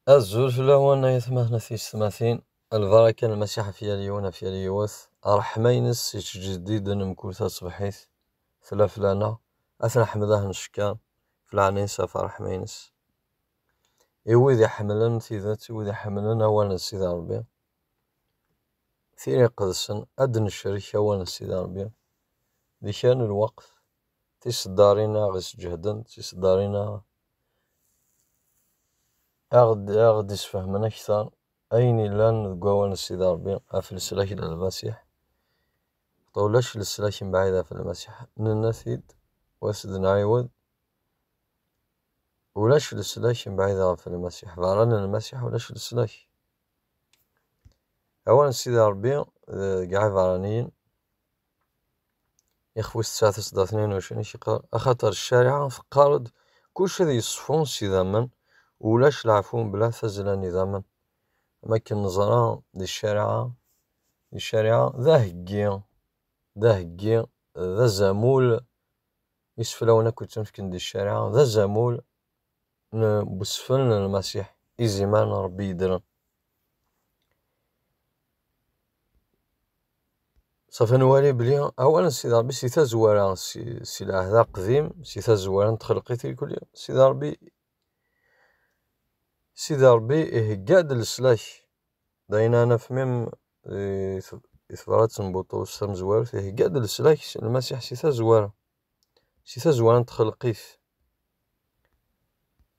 الزول في الأوانا يثمثنا في الثماثين البركة المسيح في اليونا في اليوث أرحمينس جديد مكوثة صبحيث فلافلانا أثنى حمداه نشكان فلعنيسا فرحمينس إوذي حملن ثيذات إوذي حملن أولا سيدي ربي ثيري قدسن أدن الشريك أولا سيدي ربي ذي كان الوقت تيصدارينا غيس جهدن تيصدارينا أغد يسفهمنا أكثر أين لان قوان السيد ربي في السلاك المسيح طولاش السلاك بعيدة في المسيح ننثيد واسد نعيود ولاش السلاك بعيدة في المسيح فعلنا المسيح ولاش السلاك أولا السيد ربي قاعد فعلانيين يخفو 9/22 يقال أخطر الشارع فقارد كل شي يصفون سيدامن ولاش العفون بلا فزلا نظاما أماكن نظرة دي الشارع ذا هكي ذا زامول يسفلونا كنت نفكن دي الشارع ذا زامول بسفلنا المسيح إزيمان ربي يدرن صافي نوالي بلي أولا سيدي ربي سيتا زوارا سي العهد قديم سيتا زوارا تخلقيتي كل يوم سيدي ربي إهقاد السلاك داينا أنا في ميم إثبارات نبوطوس ثم زوار فيه قاد السلاك المسيح سيتا زوارا تخلقيت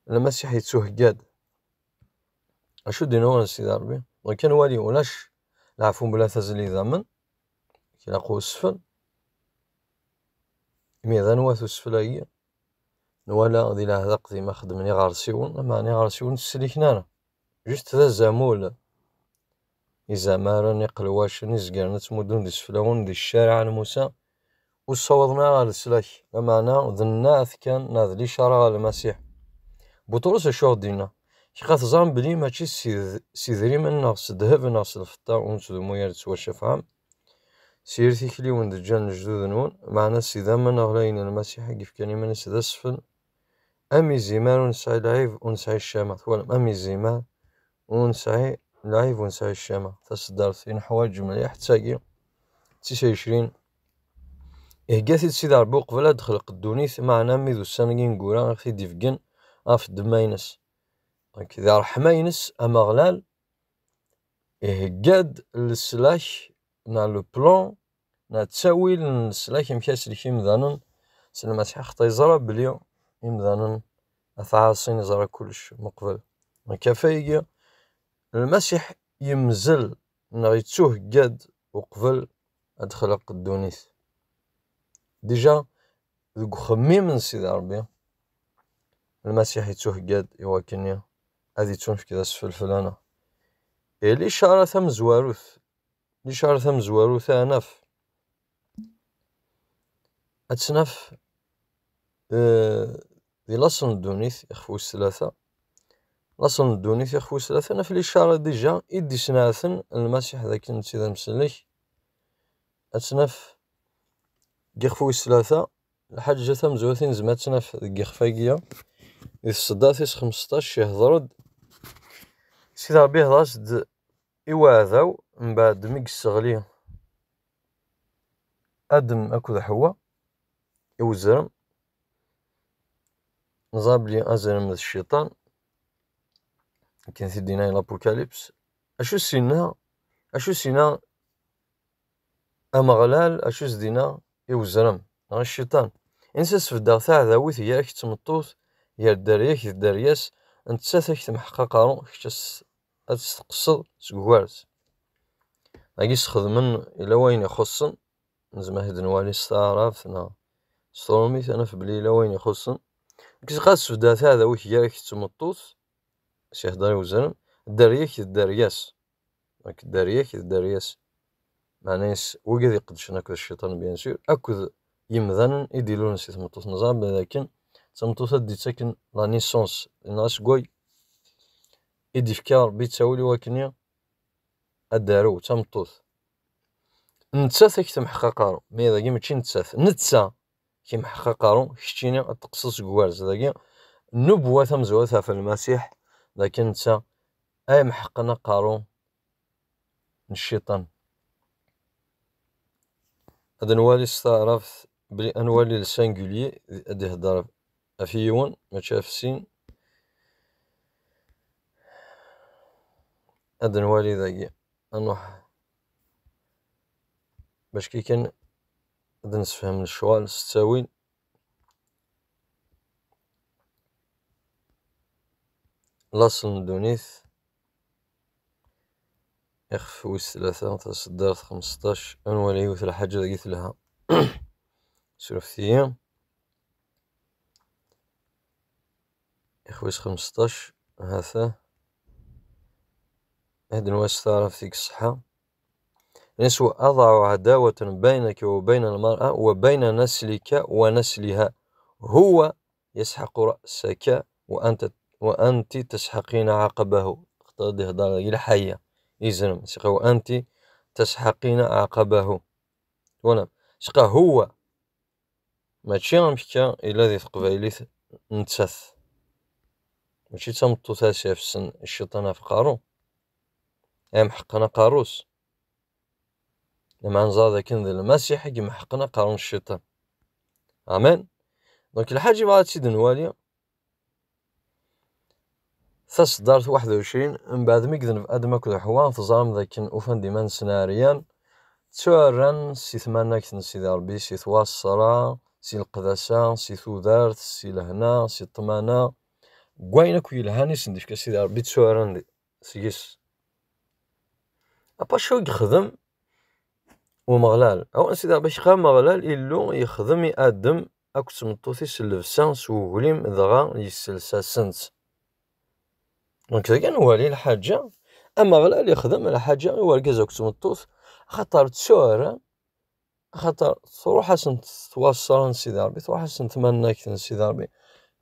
المسيح يتسوه قاد أشو دينا وانا سيدي ربي وكان والي ولاش العفون بلا تزلي ذمن كي نقو السفل ميذا نواثو السفلاية نوالا ذي لهذا قديما خدمني غارسيون معني غارسيون السليكنانا جست ذا زامول إزامارا يقلواشن يزقرنا تمدون دي السفلاون دي الشارع نموسى وصوضنا على السلاك بمعنى ذناث كان ناذ لي شرع المسيح بطرس الشوق دينا كيقات زعم بلي ماشي سيدري من ناقص الذهب ناقص الفضة ونس ذو مويا تسوى الشفعة سيرتي كلي وند الجن جدود نون معنا سيدا من أغلين المسيح كيف كان من سيدا سفل أمي زيمان ونسعي العيب ونسعي الشامة ثوالم أمي زيمان ونسعي العيب ونسعي الشامة تصدر ثين حوايج مليح تساقي 29 إهقاثي سيدي ربي قبل دخلق الدونيث معنا ميذو السنقين قورا أخي ديفقن أف دماينس كذا رحماينس أمغلال إهقاد السلاح نا لو بلان نا تساويل السلاح يمكاس لكي مذانن المسيح خطا يزرى بلي يمذانن أثعاصين يزرى كلش مقبل كفايقيا المسيح يمزل نا يتسوه قاد وقبل أدخلق الدونيث ديجا ذو خمي من سيدي ربي المسيح يتسوه قاد يواكنيا هذي تونف كذا سفل فلانا لي شعر ثم زواروث أنف أتنف ذي لصن الدونيث يخفو الثلاثة لصن الدونيث يخفو الثلاثة أنا في لي شعر ديجا إدي سناثن المسيح ذاك نسيدا مسلك أتنف يخفو الثلاثة الحاجة ثم زوثين زما تنف ذي خفاقية إذ صداثيس 15 يهضرد سيدي ربي هضرد إواذاو من بعد ميك السغلي أدم أكو حوا يوزرم نصاب لي أزرم من الشيطان كان في ديناي الأبوكاليبس أشو سينا أمغلال أشو سدينا يوزرم الشيطان إنساس في الدار تاع ذاويث ياك تمطوث يا الدرياك الدرياس أنت ساثك تمحقق قارون كتس أتستقصد سكوارز أجيس خدمن إلى وين يخصن نزما هيد نوالي ستعرفنا سترومي أنا في بلي إلى وين يخصن كيس قاس في دات هذا ويك ياك تمطوث شيخ داري وزرم الدرياك الدرياس الدرياس معناش وقد يقدش ناكل الشيطان بيان سور أكد يمذن يديرون سي تمطوث نظام لكن تمطوث دي تاكن لا نيسونس الناس كوي إدي فكار بيت ساولي وكنيا الدارو تمطوث نتساث كي تمحققارو مي ذاكي ماشي نتسا كي محققارو كشتيني تقصص كوارز ذاكي النبوة تمزوثها في المسيح لكن نتسا أي محقنا قارون الشيطان. هذا نوالي استعرف بلي أنوالي السانجولي هادي يهضر في يون ماشي في السين. هذا نوالي ذاكي نروح باش كي كان هذا نسفهم الشوال ستاوين لاصل ندونيث يخف ويس 3 تصدرت 15 أنوالي يوث الحاجة ذاكيت لها سلف أيام يخويس 15 هذا هاد نواس تعرف فيك الصحة. نسوى أضع عداوة بينك وبين المرأة وبين نسلك ونسلها، هو يسحق رأسك وأنت تسحقين عقبه. اقتضي هدار إلى حية يزرم سقى وأنت تسحقين عقبه. وانا سقى هو ماشي غنمشي إلا ذي قبايلي نتسث ماشي تمطو تاسع في السن الشيطان في قارون محقنا قاروس لما نزاد كنذ المسيح كيما حقنا قارون الشيطان. امين. دونك الحاجه بغات تزيد نوالي تصدرت 21 من بعد ما كذن في ادم كل حوان تظام ذاك اوفن ديمان سيناريان تورن سي ثمانك سي ربي سي توصرا سي القداسه سي ثودارت سي لهنا سي الطمانه كوينك ويلهاني سنديش كسي ربي تورن سيس اباشو يخدم ومغلال او سيدي باش قام مغلال إلو يخدم يقدم اكو تمطوثي سلفسان سوغليم دغا يسلساسنت. دونك كان والي الحاجه اما غلال يخدم على حاجه هو الكازاك تمطوث خاطر تسوره خاطر تروح حسن توصل سيدي ربي تروح حسن تمناك سيدي ربي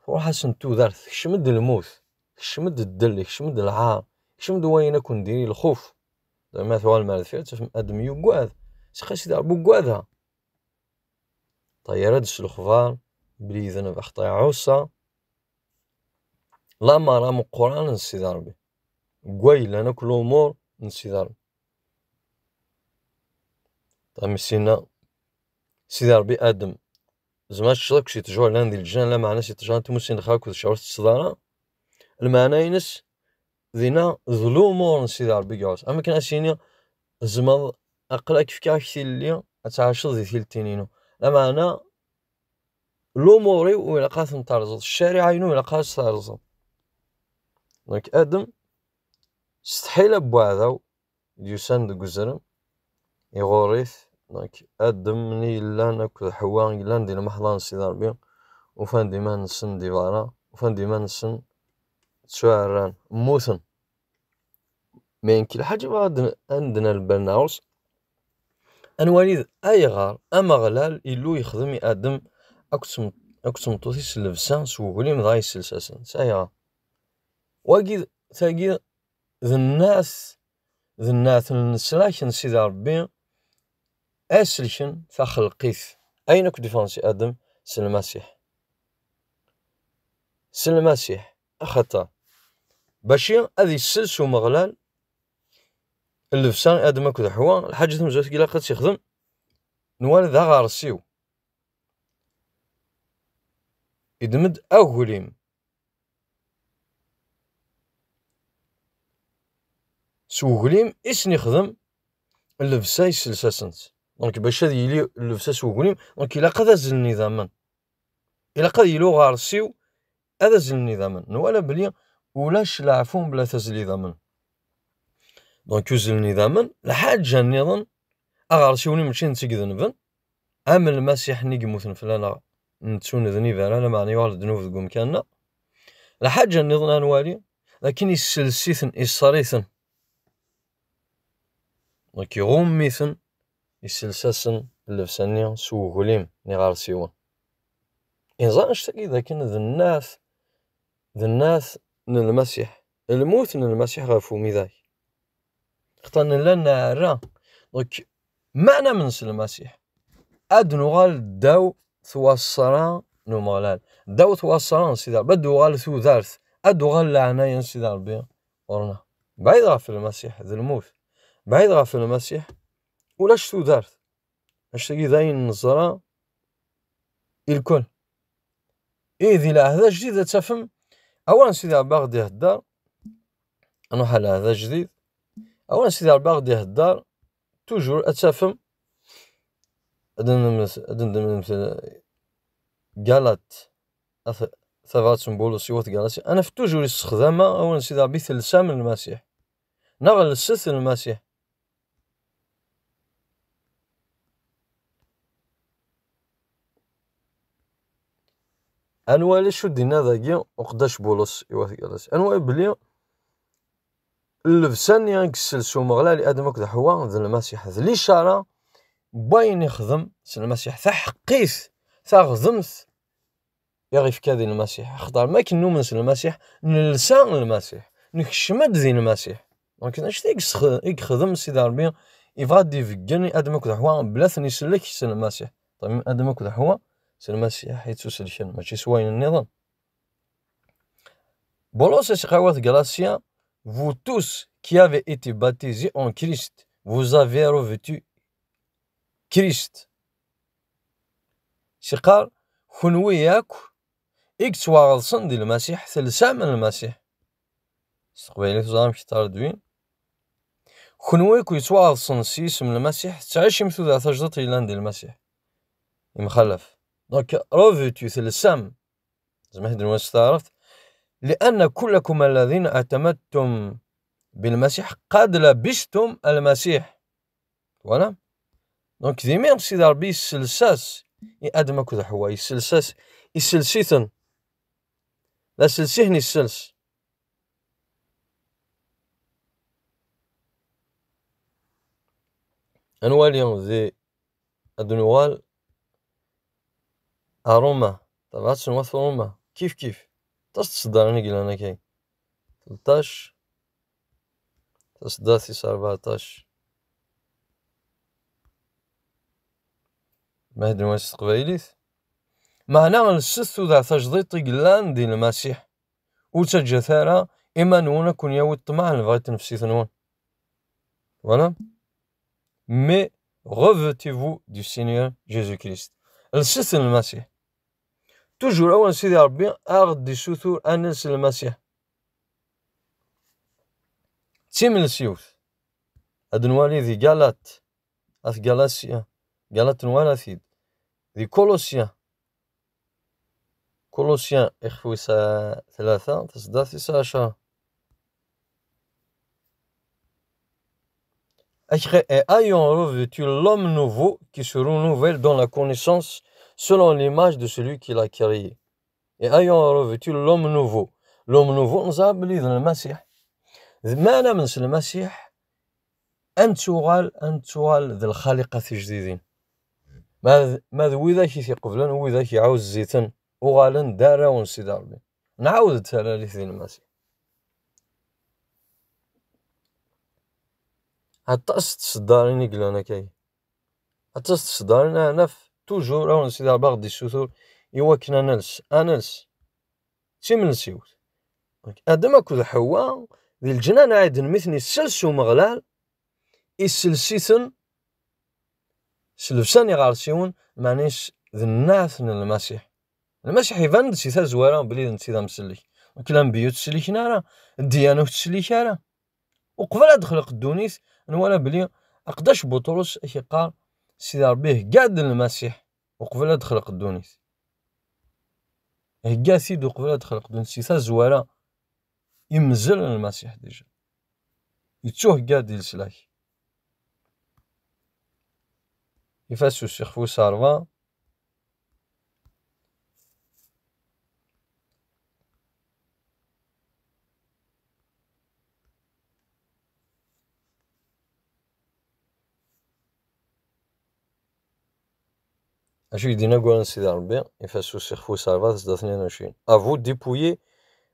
تروح حسن تودارت كشمد الموت كشمد الدل كشمد العار كشمد وين كون ديري الخوف زعما ثوال المال فيها تفهم ادم يقعد سيدي ربي قعدها طيرت الخبار بلي ذنب أخطاء عوصة لا ما راه من القرآن نسيد ربي قويل أنا كل أمور نسيد ربي. طيب مسينا سيدي ربي آدم زعما تشرك شي تجوع لان ديال الجنة لا معنى شي تجوع انت مسين خاك وتشعرت الصدارة المعنى ينس ذينا ذلو أمور نسيد ربي قاوس أما كان أسيني زعما أقرأ كيف كاكتي اللي أتعاشر ذي ثلثينينو لا معنى الأموري وإلا قاس نترزط الشارع ينو إلا قاس ترزط. دونك آدم استحيل بوعداو يساند قزرم يغوريث دونك آدم مني إلا ناكل حوان إلا ندير محضان سيدي ربي وفان ديما نسن ديفارا وفان ديما نسن تشواران موثن مين كل حاجة بعد عندنا البرناوس أنواليد أي غار أما غلال إلو يخدم آدم أكتم توثي سلفسان سوغلي مضاي سلساسن سايا واجد تاجي ذي الناس نسلاكن سيدي ربي أسلكن فخلقيث أين كديفانسي آدم سلمسيح أخطأ باشي هذي السلس ومغلال اللفسان آدم أكو حوان الحاجة مزوت كيلا قد يخدم نوال ذا غارسيو يدمد أغليم سوغليم إسن يخدم اللبسة يسلساسنت دونك باش هذا يلي اللبسة سوغليم دونك إلا قد أزل نظاما إلا قد يلو غارسيو هذا زل نظاما نوالا بلي ولاش لعفون بلا تزل نظاما دونك يزل نظاما الحاجة النظام أغارسيوني ماشي نتيق ذنبا أما المسيح نيق موثن فلانا نتسون ذنبا أنا معني والد ذنوب ذقوم كان الحاجة النظام أنوالي لكن يسلسيثن يصريثن دونك يغميثن يسلساسن اللبسانية سوغليم نغارسيون إنزان اشتكي إذا كان ذا الناس من المسيح الموت من المسيح غافو ميذاك اختارنا لنا راه دونك معنى من المسيح أدنو غال داو ثوصران نو مغلال داو ثوصران سيدار بدو غال ثو ذارث أدو غال لعنايا سيدار بيا ورنا بعيد غف المسيح ذا الموت، بعيد غف المسيح ولاش تودارت اش تاقي داين النظرة الكل إذ إلى هذا جديد تفهم. أولا سيدي ربي غادي يهدر، نروح على هذا جديد. أولا سيدي ربي غادي يهدر توجور أتفهم. أدن قالت ثبات بولس يوث قالت أنا في توجور استخدامها. أولا سيدي ربي ثلثام المسيح نغل السث المسيح. أنوالي شو دينا ذاكي وقداش بولس يوث قالت أنوالي بلي اللبسان ينكسلسو مغلال آدم وكذا حواء ذا المسيح ذا الإشارة باين يخدم سن المسيح ثحقيث ثغذمث يغيف كذي المسيح خطر ما كنو من سن المسيح نلسان المسيح نكشمد ذي المسيح. دونك اش يخدم سيدي ربي يفادي فيجني ادم كذا حواء بلاث يسلك سن المسيح. طيب ادم كذا حواء سن المسيح حيت سلكن ماشي سواين النظام. بولس اشقاوات غلاسيا vous tous qui avez été baptisés en Christ vous avez revêtu Christ. شقار كونوا ياك إكتواغلصن ديال المسيح ثلثا من المسيح. استقبالي تزعم كتار دوين كونوا ياك يتواغلصن سيس من المسيح تعيش مثل تجدط إلى ديال المسيح مخلف. دونك روفيتو ثلثا زعما هاد الناس تعرفت لأن كلكم الذين اعتمدتم بالمسيح قد لبستم المسيح. فوالا دونك ديما سيدي ربي السلساس يأدم كذا حوايج السلساس يسلسيثن لا سلسيهني السلس. أنوالي ذي أدنوال أروما طبعا سنوات روما كيف تصدرني قيل أنا كي 13 تصدر 14 ما هدي نواس قبايليث معنى السث ذا تجديط قلان ديال المسيح وتجثارا إما نونا كون ياو الطمع لبغاية نفسي ثنون. فوالا مي revêtez-vous du Seigneur Jésus-Christ. السث المسيح توجور أول سيدي ربي أغدي سثور أنس المسيح تيم السيوث أدنوالي ذي قالت أث قالاسيا قالت نوالاثيد ذي كولوسيا إخوي 3 تصدر 19 ayant revêtu l'homme nouveau qui se renouvelle dans la connaissance selon l'image de celui qui l'a créé. Et ayant revêtu l'homme nouveau نصاب لي ذا المسيح ما أنا من المسيح أن تغال ذا الخالقة جديدين ما ذو ذاك يقبلن وذاك يعاوز زيتن وغالن دارا ونسيد ربي نعاود تلاليث ذي المسيح حتى تصداريني قلانا كاي حتى تصدارينا نف توجور أو نسيد ربي غدي السثور يوكنا أنلس تيمن سيوت آدم أكو حواء ذي الجنان عايدن مثني السلسو مغلال السلسيثن سلفساني غارسيون معنيش ذي الناس من المسيح يفند سيثا زوارا بلي نسيثا مسلك وكلام بيوت تسليك نارا الديانة تسليك نارا وقبل أدخل قدونيس نوالا بلي أقداش بطرس أكي قال سيدي ربيه قاد المسيح وقبل أدخل قدونيس هكا سيدو قبل أدخل قدونيس سيثا زوارا يمزل المسيح ديجا يتشوه قاد السلاك يفاسو الشيخ فوس 4 أشي دينا قولنا سيدي ربي يفاسو الشيخ فوس 4 22 à vous dépouiller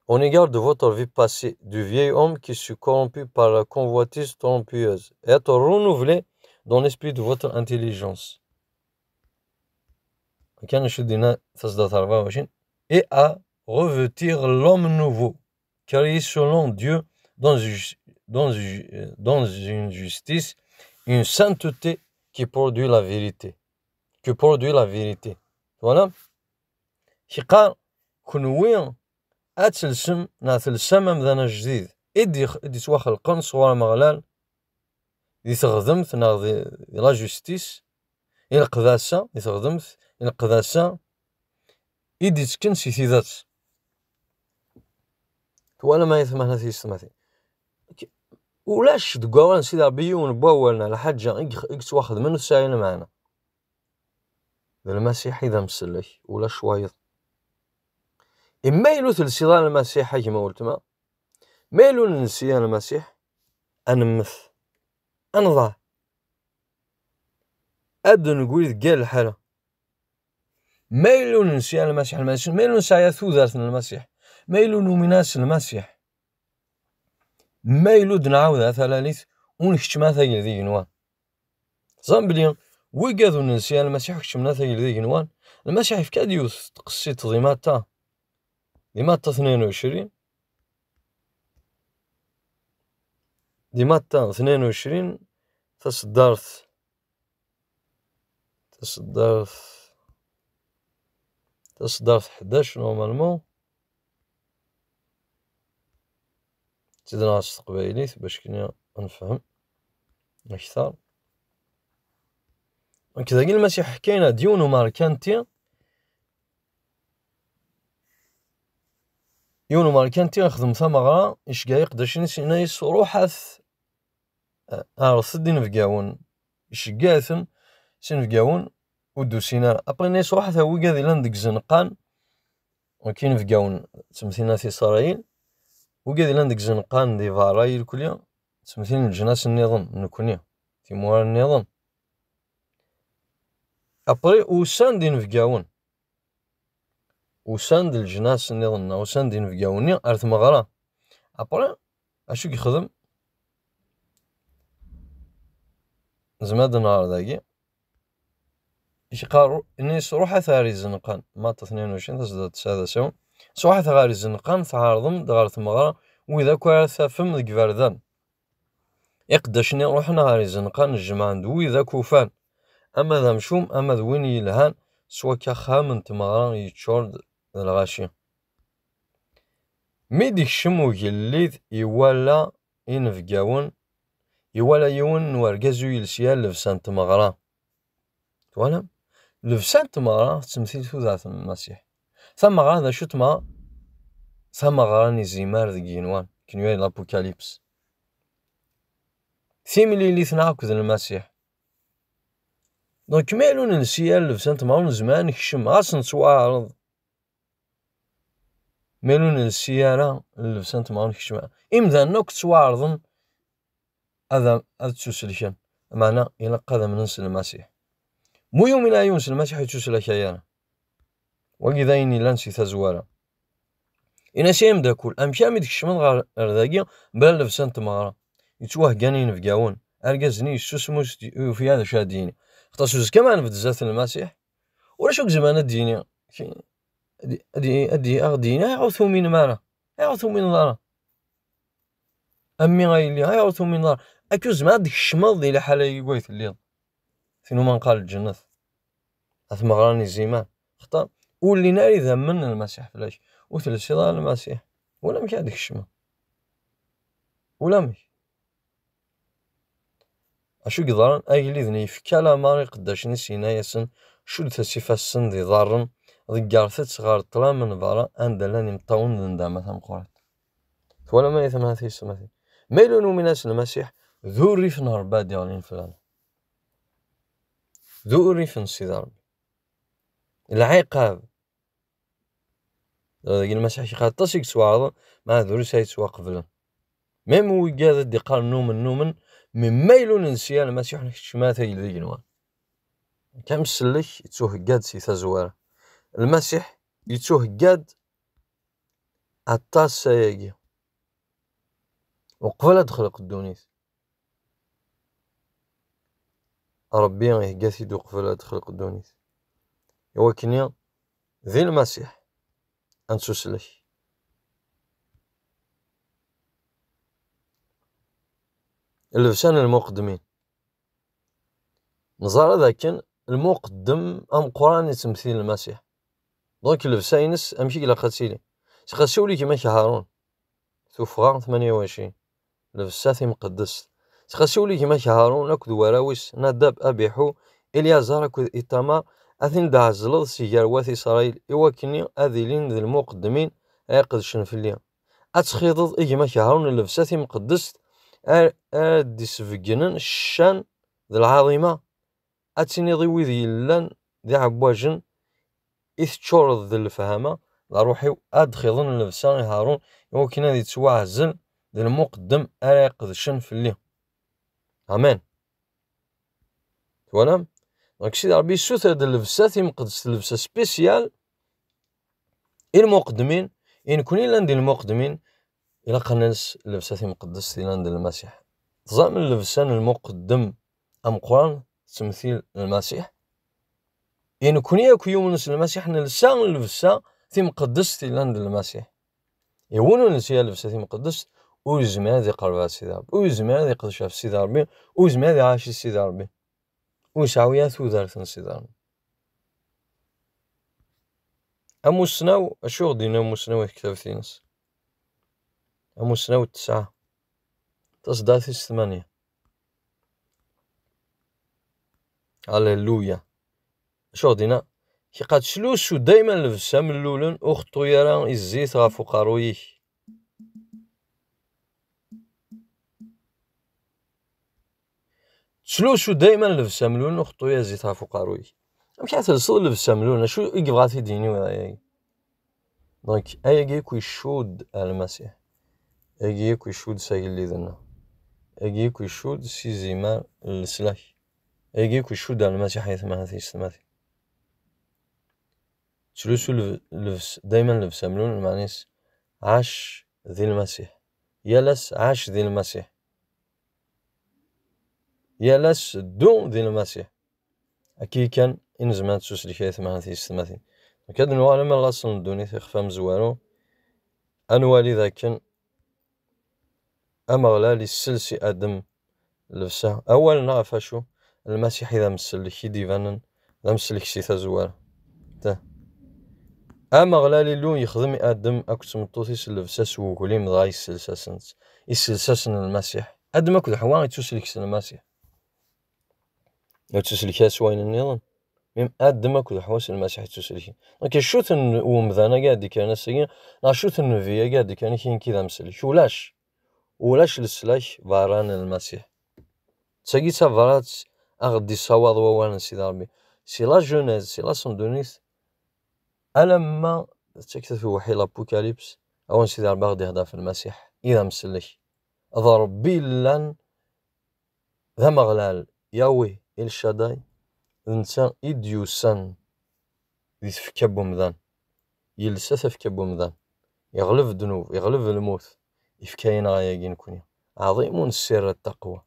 en égard de votre vie passée du vieil homme qui se corrompu par la convoitise trompeuse et être renouvelé dans l'esprit de votre intelligence. كان شو دينا 23 et à revêtir l'homme nouveau créé selon Dieu dans une justice une sainteté qui produit la vérité. Voilà. كي قال كنوي أتلسم ناتلسم أمذانا جديد إدي سوا خلقن صغار مغلال دي تخدمت ناغ لا جوستيس القداسة دي تخدمت القداسة إدي تكن سي ثيذات ولا ما يثمه هذه السماثي ولاش دقوان سيدي ربي ونبوالنا على حاجة إكس واخد منو ساينا معنا المسيح إذا مسلح ولا شوية إما يلو تلسيضان المسيح كما قلت ما يلو ننسيان المسيح أنمث أنضع أدو نقول قال الحالة ما يلو ننسيان المسيح ما يلو نسعي ثوذاتنا المسيح ما يلو نوميناس المسيح ما يلو دنعاوذا ثلاليث ونكتما ثقل ذي جنوان زنبليون ويقاذو ننسيان المسيح كتمنا ثقل ذي جنوان المسيح يفكاد يوث تقصيت ضيماتا 22 ديماتا 22 تصدرت 11 نورمالمون تزيد ناقص قبايليت باش كنا نفهم أكثر كذا قال المسيح حكينا ديونو ماركانتي يونو ماركانتي نخدم ثمغرا إش قا يقدرش نايس روحاث عرس الدين فقاون إش قاثن سين فقاون ودو سينار أبغي نايس روحاث هو قاذي لاندك زنقان وكاين فقاون تمثيلنا في إسرائيل وقاذي لاندك زنقان دي فارايل كليا تمثيل الجناس النظام نكونيا في موار النظام أبغي وسان دين فقاون وساند الجناس النظام وساند دين فقاوني أرث مغرا أبغي أشو يخدم زماد النهار ذاكي إيش قارو الناس روحها ثاري الزنقان ماطا 22 تصدر 9 روحها ثاري الزنقان تعارضم دغارت مغرا وإذا كوارث فم ذك فردان يقدشني روحنا هاري الزنقان الجمعان دوي ذا كوفان أما ذا مشوم أما ذويني يلهان سوا كخامن تمغرا يتشورد الغاشي ميديك شمو يليذ يوالا ينفقاون يوالا يون ورقازو يلسيا لفسان تمغرا توالم لفسان تمغرا تمثيل ثلاث المسيح ثم غرا ذا شو تما ثم غراني زيمار ذي جينوان كنيوي الابوكاليبس ثيملي اللي ثناكو ذا المسيح دونك مالو ننسيا لفسان تمغرا زمان كشم غاس نتوارض مالون السيارة لفسان تمغرا كشم إمذا نوك توارضن هذا تسلشان معنى يلقى هذا من ننسى المسيح مو يوم لا ينسى المسيح يتسلى كيانا وكذا إني لانسي ثزوارا إنا سيم داكول أمشامي ديك الشمال غير رداقيا بلا لفسان تمغرا يتواه قانين فقاون أرقازني السوسموس في هذا شاديني اختصوص كمان بتزات المسيح ولا شوك زمان الديني أدي أغديني يعوثو من مارا يعوثو من دارا أمي غايلي يعوثو من دارا أكو زمان ديك الشمال ديال حالة يقويت الليل فينو ما نقال الجنة أثم غراني زيمان خطا واللي ناري ذا من المسيح فلاش وثلث صدار المسيح ولا مش هذيك الشمال ولا مش أشو قدران أجلي ذني في كلا ماري قداش نسينا يسن شو تسيفا السن ذي ضارن ذي قارثت صغار طلا من برا عند لاني مطون ذندا مثلا قرات ولا ما يثم هذه السماثي ميلون من ناس المسيح ذو ريف نهار بادي غالين فلان ذو ريف نسيدار العقاب المسيح شي خاطر تسيك سوارض مع ذو ريسايت سوا قبلا ميم ويقاد دي قال نومن من ميلون نسيان المسيح نكشماته يلذي جنوان كم سلك يتسوه قاد سي ثزواره المسيح يتسوه قاد عطاس سايقي وقبل أدخل قدونيس ربي يهقاثي دو قبل أدخل قدونيس يوكنيا ذي المسيح أنسوس لك اللبسان المقدمين نظرا ذاك المقدم أم قرآن تمثيل المسيح. دونك اللبساينس أمشي إلا قتيلي تقاسولي كيما هارون توفغا 28 لبساتي مقدس تقاسولي كيما هارون أكد وراويس ناداب أبيحو إليازار أكد إتامار أثين دا عزلض سيجاروات إسرائيل إواكني أذيلين ذي المقدمين أيقدشن في الليل أتخيضض إيما هارون اللبساتي مقدس أدي سفقنن الشان ذي العظيمة أتيني ضيوي ذي اللان ذي عبواجن إثتشور ذي الفهامة لروحي أدخيضن اللبسان هارون إواكني ذي تواعزل ذي المقدم أيقدشن في الليل. أمان تولام دونك سيدي ربي سوث هاد اللبسات مقدس لبسة سبيسيال المقدمين إن كوني لاند المقدمين إلا قننس اللبسات مقدس لاند المسيح تظام اللبسان المقدم أم قرآن تمثيل المسيح إن كوني ياكو يومنس المسيح نلسان اللبسة مقدس لاند المسيح يونو نسيا اللبسة مقدس ويزمي هذي قربات سيدي ربي ويزمي هذي قدشة في سيدي ربي ويزمي هذي عاشي سيدي ربي ويسعويات ودارت سيدي ربي. أموسناو أشو غدينا أموسناو كتاب ثينس أموسناو 9 تصداتيس 8 هاليلويا أشو غدينا كي قاد شلوسو دايما لبسا من اللولن أختو يران الزيت غافو قارويه شلوسو دايما لبسا من اللولن أختو يا زيت غافو قارويه مش عتلصو لبسا من اللولن شو يبغاتي ديني ولا دونك أيا كي يشود المسيح أيا كي يشود سايل اللي ذنا أيا كي يشود سي زيمان السلاح أيا كي يشود المسيح حيث ما هذه السماثي شلوسو لبس دايما لبسا من اللولن معنيس عاش ذي المسيح يالس عاش ذي المسيح يالس دون ذي المسيح أكي كان إن زمان تسوسلي حيث ما هذه السماثي كاد نوالي من الأصل الدوني تخفى مزوارو أنوالي ذاكن أما غلالي السلسي أدم لبسه أول نعرفاشو المسيح إذا مسلك ديفانن إذا مسلك سيثا زوار أما غلالي لون يخدم أدم أكتم الطوثيس اللبسة سوكولي مضاي السلساسن السلساسن المسيح أدم أكد حوان يتسلك سن المسيح لو تسلك سوين النظام ميم أدم أكد حواس المسيح تسلك لكن شوثن ومذانا قاعد كان السجين لا شوثن فيا قاعد كان كين كذا مسلك ولاش للسلاش فاران المسيح تساقيتها فارات أغدي صواد ووان سيدي ربي سي لا جونيز سي لا سندونيس ألما تكتب في وحي لابوكاليبس أوان سيدي ربي غدي يهضر في المسيح إذا مسلك ضربي لان ذا مغلال ياوي الشاداي إنسان إديوسان يتفكى بومذان يلسا تفكى بومذان يغلب الذنوب يغلب الموت يفكاين غاياكين كوني عظيم السر التقوى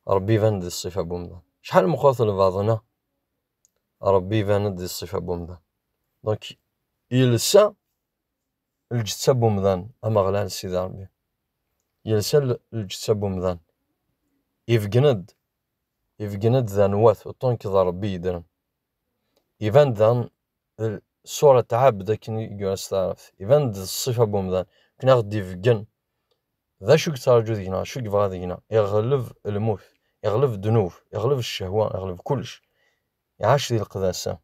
ربي فاند الصفة بومذان شحال مخاطر لبعضنا ربي فاند الصفة بومذان دونك يلسا الجثة بومذان أما غلال سيدي ربي يلسا الجثة بومذان يفقند ذا نواث وطونك ذا ربي يدرن يفان ذان صورة عبد كني يجلس تعرف يفان الصفة بومذان كنا غدي يفقن ذا شو كترجو ذينا شو كيبغى ذينا يغلب الموت يغلب الذنوب يغلب الشهوة يغلب كلش يعيش ذي القداسة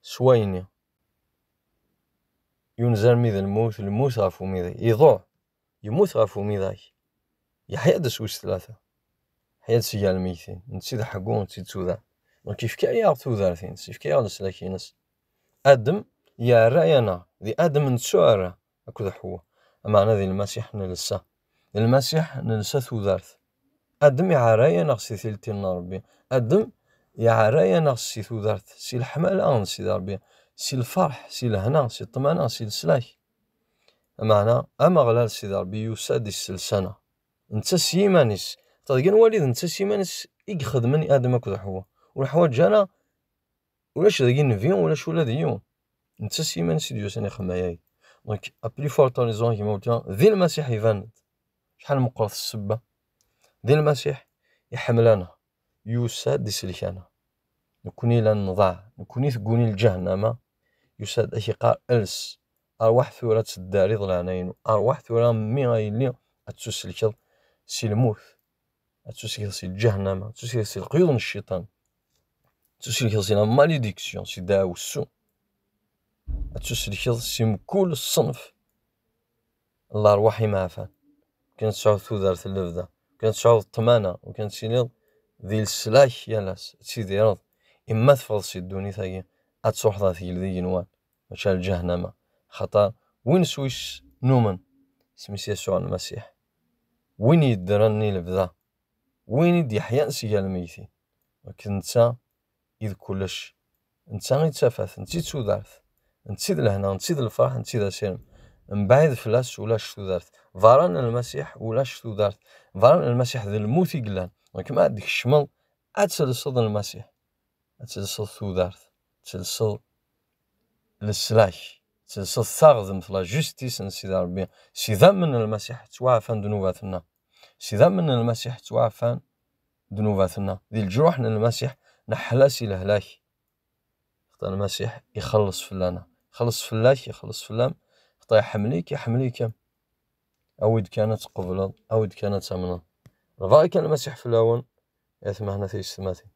سويني ينزل ميذا الموت غافو ميذا يضوع يموت غافو ميذا يحيا دسوس 3 حياة سيال ميتين نتسيد حقون نتسيد سودا كيف كي يعطو ذارثين كيف كي يعطو سلاكينس أدم يا راينا ذي أدم نتسوارا أكو ذا حوا معنى ذي المسيح نلسا ثو ذارث أدم يا راينا سي ثلتين ربي أدم يا راينا سي ثو ذارث سي الحمال أن سي ربي سي الفرح سي الهنا سي الطمأنة سي السلاك معنى أما غلال سي ربي يساد السلسنة نتا سيمانيس طاقين والد نتا سيمانيس يخدمني آدم أكو ذا حوا والحوايج جانا ولاش داكين فيون ولاش ولا ديون نتا سيمانيس ديوساني خماياي دونك أبلي فورت ريزون كيما قلت ذي المسيح يفاند شحال من قرص السبة ديال المسيح يحملنا يساد يسلكنا نكوني لن نضع نكوني ثقوني الجهنم يساد أشقاء ألس أرواح ثورة الداري ضلعنين أرواح ثورة مي غايلي أتسلكض سي الموت أتسلكض سي الجهنم أتسلكض سي القيود من الشيطان أتسلكض سي لا ماليديكسيون سي داو السوء أتسلكض سي من كل الصنف الأرواح معفان كانت تعود ثودارت اللفظة كانت تعود الطمانة وكانت سينيض ذي السلاح يالاس تسيدي رض إما تفضسي الدوني ثاقي أتروح ذاتي لذي ينوان مشى الجهنم خطر وين سويس نومن سميس يسوع المسيح وين يدرني لبذا وين يدي يحيى نسيا الميتين ولكن نتا إذ كلش نتا غي تافات نتي تودارت نتي لهنا نتي الفرح نتي ذا سلم من بعد فلاس ولاش تودارت فاران المسيح ولاش تودارت فاران المسيح ذا الموت يقلان ولكن ما عندك الشمال أتسلسل المسيح أتسلسل تودارت أتسلسل السلاح تسلسل الثغذ مثل لا جوستيس نسيد ربي سيدا من المسيح توعفان ذنوباتنا سيدا من المسيح توعفان ذنوباتنا ذي الجروح من المسيح نحلاسي الهلاك خطا المسيح يخلص فلانا يخلص فلاك يخلص فلام خطا يحمليك أود كانت قبلا أود كانت أمنا رضاي كان المسيح في الأول يثمحنا في السماتين